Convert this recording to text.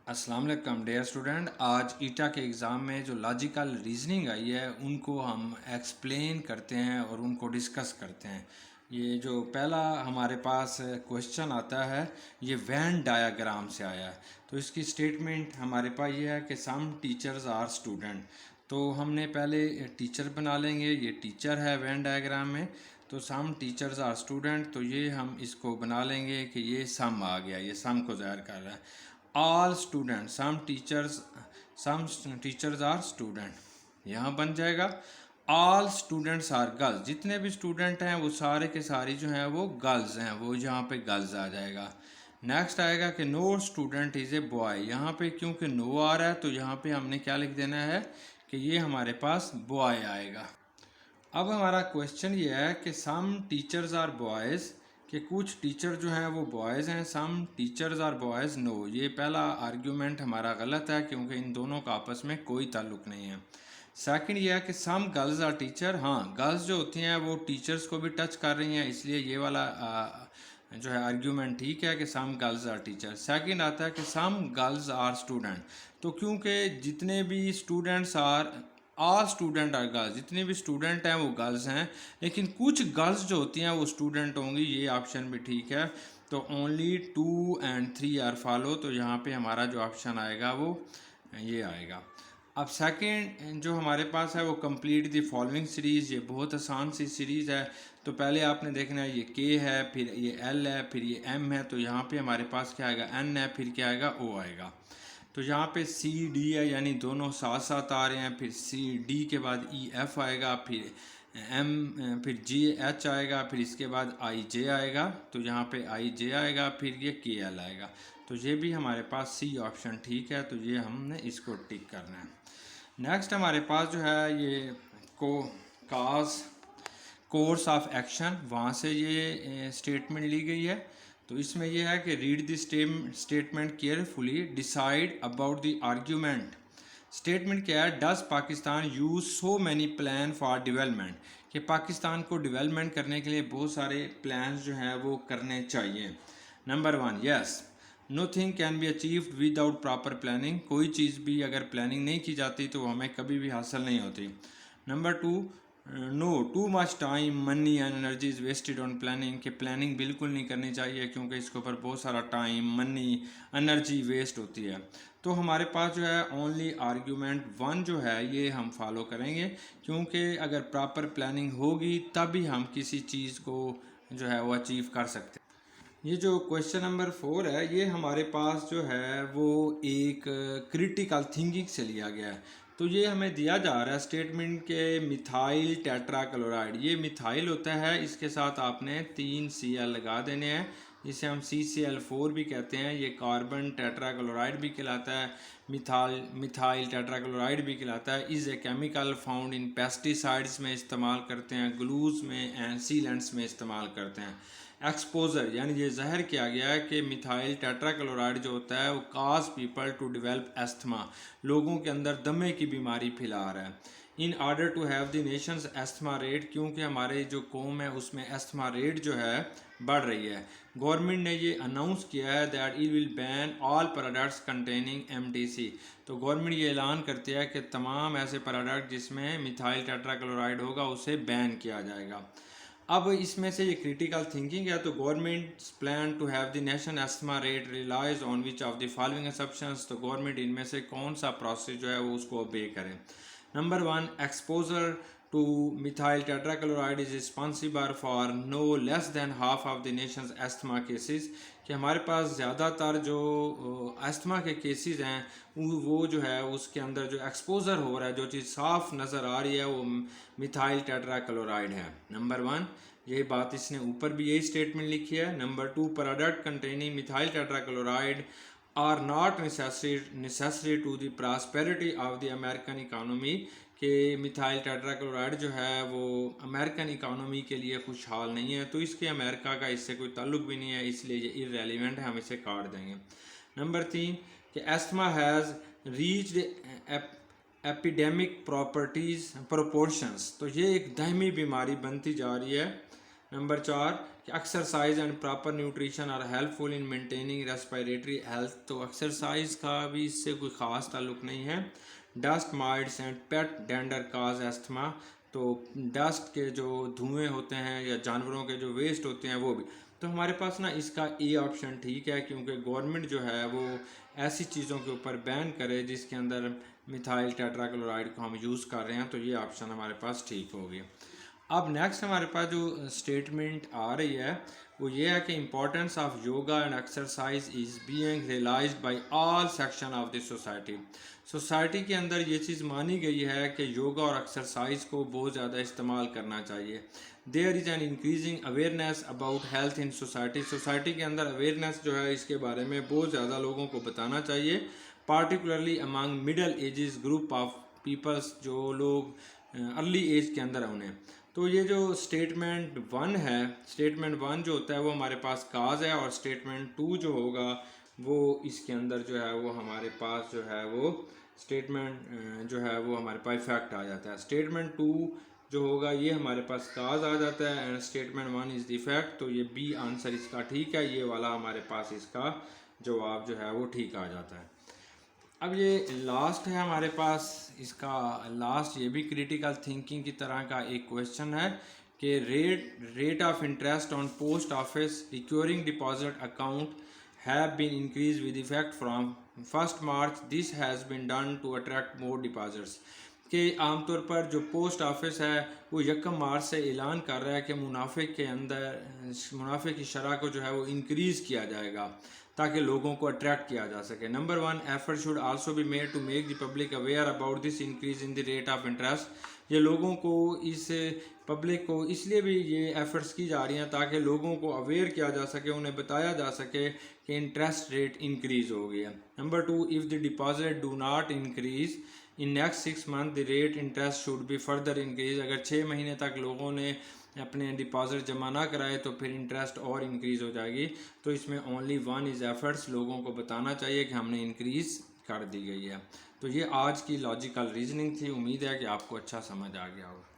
अस्सलाम वालेकुम dear student. आज ईटा के एग्ज़ाम में जो लॉजिकल रीजनिंग आई है उनको हम एक्सप्लेन करते हैं और उनको डिस्कस करते हैं। ये जो पहला हमारे पास क्वेश्चन आता है ये वैन डायग्राम से आया है। तो इसकी स्टेटमेंट हमारे पास ये है कि सम टीचर्स आर स्टूडेंट। तो हमने पहले टीचर बना लेंगे, ये टीचर है वैन डायग्राम में। तो सम टीचर्स आर स्टूडेंट, तो ये हम इसको बना लेंगे कि ये सम आ गया, ये सम को ज़ाहिर कर रहा है। All student, some teachers are student यहाँ बन जाएगा। ऑल स्टूडेंट्स आर गर्ल्स, जितने भी स्टूडेंट हैं वो सारे के सारी जो हैं वो गर्ल्स हैं, वो यहाँ पे गर्ल्स आ जाएगा। नेक्स्ट आएगा कि no student is a boy. यहाँ पे क्योंकि नो आ रहा है तो यहाँ पे हमने क्या लिख देना है कि ये हमारे पास बॉय आएगा। अब हमारा क्वेश्चन ये है कि सम टीचर्स आर बॉयज़, कि कुछ टीचर जो हैं वो बॉयज़ हैं। Some teachers are boys, no, ये पहला आर्ग्यूमेंट हमारा गलत है क्योंकि इन दोनों का आपस में कोई ताल्लुक़ नहीं है। सेकंड ये है कि सम गर्ल्स आर टीचर, हाँ गर्ल्स जो होती हैं वो टीचर्स को भी टच कर रही हैं, इसलिए ये वाला जो है आर्ग्यूमेंट ठीक है कि some girls are teacher. Second आता है कि सम गर्ल्स आर स्टूडेंट, तो क्योंकि जितने भी students are, all student are girls, जितने भी स्टूडेंट हैं वो गर्ल्स हैं, लेकिन कुछ गर्ल्स जो होती हैं वो स्टूडेंट होंगी, ये ऑप्शन भी ठीक है। तो ओनली 2 and 3 आर फॉलो, तो यहाँ पे हमारा जो ऑप्शन आएगा वो ये आएगा। अब सेकंड जो हमारे पास है वो कंप्लीट द फॉलोइंग सीरीज़, ये बहुत आसान सी सीरीज़ है। तो पहले आपने देखना है ये के है, फिर ये एल है, फिर ये एम है, तो यहाँ पे हमारे पास क्या आएगा, एन है, फिर क्या आएगा, ओ आएगा। तो यहाँ पे सी डी है, यानी दोनों साथ साथ आ रहे हैं, फिर सी डी के बाद ई एफ आएगा, फिर एम, फिर जी एच आएगा, फिर इसके बाद आई जे आएगा, तो यहाँ पे आई जे आएगा, फिर ये के एल आएगा। तो ये भी हमारे पास सी ऑप्शन ठीक है, तो ये हमने इसको टिक करना है। नेक्स्ट हमारे पास जो है ये को काज कोर्स ऑफ एक्शन, वहाँ से ये स्टेटमेंट ली गई है। तो इसमें यह है कि read the statement carefully, decide about the argument. Statement क्या है, does Pakistan use so many plan for development, कि पाकिस्तान को डेवलपमेंट करने के लिए बहुत सारे प्लान जो हैं वो करने चाहिए। Number 1, yes, nothing can be achieved without proper planning, कोई चीज़ भी अगर प्लानिंग नहीं की जाती तो हमें कभी भी हासिल नहीं होती। Number 2, no, too much time money and energy is wasted on planning, कि प्लानिंग बिल्कुल नहीं करनी चाहिए क्योंकि इसके ऊपर बहुत सारा टाइम, मनी, एनर्जी वेस्ट होती है। तो हमारे पास जो है ओनली आर्ग्यूमेंट 1 जो है ये हम फॉलो करेंगे, क्योंकि अगर प्रॉपर प्लानिंग होगी तभी हम किसी चीज़ को जो है वो अचीव कर सकते हैं। ये जो क्वेश्चन नंबर 4 है ये हमारे पास जो है वो एक क्रिटिकल थिंकिंग से लिया गया है। तो ये हमें दिया जा रहा है स्टेटमेंट के मिथाइल टेट्राक्लोराइड, ये मिथाइल होता है, इसके साथ आपने 3 Cl लगा देने हैं, जिसे हम CCl4 भी कहते हैं। ये कार्बन टेट्राक्लोराइड भी कहलाता है, मिथाइल टेट्राक्लोराइड भी कहलाता है। Is a chemical found in pesticides में इस्तेमाल करते हैं, ग्लूज में एंड सीलेंट्स में इस्तेमाल करते हैं। एक्सपोजर, यानी ये ज़हर किया गया है कि मिथाइल टेट्राक्लोराइड जो होता है वो cause people to develop asthma, लोगों के अंदर दमे की बीमारी फैला रहा है। In order to have the nation's asthma rate, क्योंकि हमारे जो कौम है उसमें एस्थमा रेट जो है बढ़ रही है। गवर्नमेंट ने ये अनाउंस किया है that it will ban all products containing MTC, तो गवर्नमेंट ये ऐलान करती है कि तमाम ऐसे प्रोडक्ट जिसमें मिथाइल टेट्राक्लोराइड होगा उसे बैन किया जाएगा। अब इसमें से ये क्रिटिकल थिंकिंग है, तो government plan to have the nation asthma rate relies on which of the following assumptions, तो गवर्नमेंट इनमें से कौन सा प्रोसेस जो है वो उसको ओबे करें। Number 1, exposure to methyl tetrachloride is responsible for no less than half of the nation's asthma cases, कि हमारे पास ज़्यादातर जो एस्थमा के केसेस हैं वो जो है उसके अंदर जो एक्सपोजर हो रहा है, जो चीज़ साफ नज़र आ रही है वो मिथाइल टेट्राक्लोराइड है। नंबर 1, यही बात इसने ऊपर भी यही स्टेटमेंट लिखी है। Number 2, product containing methyl tetrachloride are not necessary to the prosperity of the American economy, कि मिथाइल टेट्राक्लोराइड जो है वो अमेरिकन इकानमी के लिए खुशहाल नहीं है, तो इसके अमेरिका का इससे कोई ताल्लुक भी नहीं है, इसलिए ये इररेलेवेंट है, हम इसे काट देंगे। नंबर 3, कि asthma has reached epidemic properties proportions, तो ये एक दायमी बीमारी बनती जा रही है। नंबर 4 कि exercise and proper nutrition are helpful in maintaining respiratory health. तो एक्सरसाइज का भी इससे कोई ख़ास ताल्लुक नहीं है। Dust mites and pet dander cause asthma. तो डस्ट के जो धुएं होते हैं या जानवरों के जो वेस्ट होते हैं वो भी। तो हमारे पास ना इसका ए ऑप्शन ठीक है, क्योंकि गवर्नमेंट जो है वो ऐसी चीज़ों के ऊपर बैन करे जिसके अंदर मिथाइल टेट्राक्लोराइड को हम यूज़ कर रहे हैं। तो ये ऑप्शन हमारे पास ठीक हो गया। अब नेक्स्ट हमारे पास जो स्टेटमेंट आ रही है वो ये है कि importance of yoga and exercise is being realized by all section of the society. Society के अंदर ये चीज़ मानी गई है कि योगा और एक्सरसाइज को बहुत ज़्यादा इस्तेमाल करना चाहिए। There is an increasing awareness about health in society. Society के अंदर अवेयरनेस जो है इसके बारे में बहुत ज़्यादा लोगों को बताना चाहिए, particularly among middle ages group of peoples, जो लोग अर्ली एज के अंदर उन्हें। तो ये जो स्टेटमेंट 1 है, स्टेटमेंट 1 जो होता है वो हमारे पास काज है, और स्टेटमेंट 2 जो होगा वो इसके अंदर जो है वो हमारे पास जो है वो स्टेटमेंट जो है वो हमारे पास इफेक्ट आ जाता है। स्टेटमेंट 2 जो होगा ये हमारे पास काज आ जाता है and statement 1 is the effect. तो ये बी आंसर इसका ठीक है, ये वाला हमारे पास इसका जवाब जो है वो ठीक आ जाता है। अब ये लास्ट है हमारे पास, इसका लास्ट ये भी क्रिटिकल थिंकिंग की तरह का एक क्वेश्चन है कि rate of interest on post office recurring deposit account have been increase with effect from 1 March. This has been done to attract more deposits. कि आमतौर पर जो पोस्ट ऑफिस है वो 1 मार्च से ऐलान कर रहा है कि मुनाफे के अंदर मुनाफे की शरह को जो है वो इंक्रीज़ किया जाएगा ताकि लोगों को अट्रैक्ट किया जा सके। Number 1 effort should also be made to make the public aware about this increase in the rate of interest. ये लोगों को इस पब्लिक को इसलिए भी ये एफर्ट्स की जा रही हैं ताकि लोगों को अवेयर किया जा सके, उन्हें बताया जा सके कि इंटरेस्ट रेट इंक्रीज़ हो गया। Number 2 if the deposit do not increase in next 6 month the rate interest should be further increase. अगर 6 महीने तक लोगों ने अपने डिपॉजिट जमा ना कराए तो फिर इंटरेस्ट और इंक्रीज़ हो जाएगी। तो इसमें ओनली 1 इज़ एफर्ट्स, लोगों को बताना चाहिए कि हमने इंक्रीज़ कर दी गई है। तो ये आज की लॉजिकल रीजनिंग थी। उम्मीद है कि आपको अच्छा समझ आ गया होगा।